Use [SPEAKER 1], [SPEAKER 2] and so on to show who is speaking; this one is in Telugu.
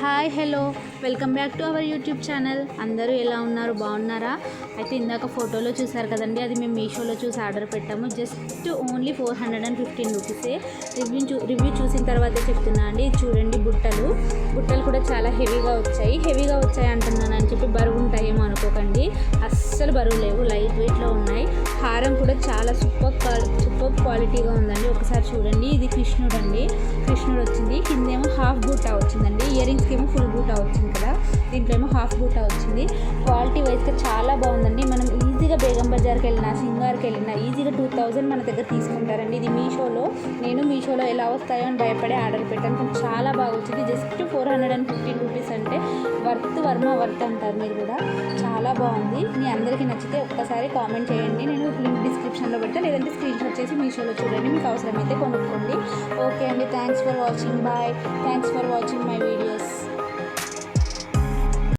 [SPEAKER 1] Hi hello welcome back to our YouTube channel. అందరూ ఎలా ఉన్నారు, బాగున్నారా? అయితే ఇందాక ఫోటోలో చూసారు కదండి, అది మేము మీషోలో చూసి ఆర్డర్ పెట్టాము. జస్ట్ ఓన్లీ 415 రూపీసే. రివ్యూ చూసిన తర్వాత చెప్తున్నా అండి. చూడండి, బుట్టలు కూడా చాలా హెవీగా వచ్చాయి అంటున్నానని చెప్పి బరువు ఉంటాయేమో అనుకోకండి. అస్సలు బరువు లేవు, లైట్ వెయిట్లో ఉన్నాయి. హారం కూడా చాలా సూపర్ క్వాలిటీగా ఉందండి. ఒకసారి చూడండి, ఇది కృష్ణుడు వచ్చింది. కిందేమో హాఫ్ బూటా వచ్చిందండి. ఇయర్ రింగ్స్కి ఏమో ఫుల్ బూటా వచ్చింది కదా, దీంట్లో ఏమో హాఫ్ బూటా వచ్చింది. క్వాలిటీ వైజ్గా చాలా బాగుందండి. మనం ఈజీగా బేగం బజార్కి వెళ్ళినా, సింగార్కి వెళ్ళినా ఈజీగా 2000 మన దగ్గర తీసుకుంటారండి. ఇది నేను మీషోలో ఎలా వస్తాయో అని భయపడి ఆర్డర్ పెట్టాను, కానీ చాలా బాగా వచ్చింది. జస్ట్ 415 రూపీస్ అంటే వర్త్ అంటారు మీరు కూడా. చాలా బాగుంది. మీ అందరికీ నచ్చితే ఒక్కసారి కామెంట్ చేయండి. నేను లింక్ డిస్క్రిప్షన్లో పెట్టా, లేదంటే స్క్రీన్ షాట్ చేసి మీషోలో చూడండి. మీకు అవసరమైతే కొనుక్కోండి. ఓకే అండి, thanks for watching. Bye. Thanks for watching my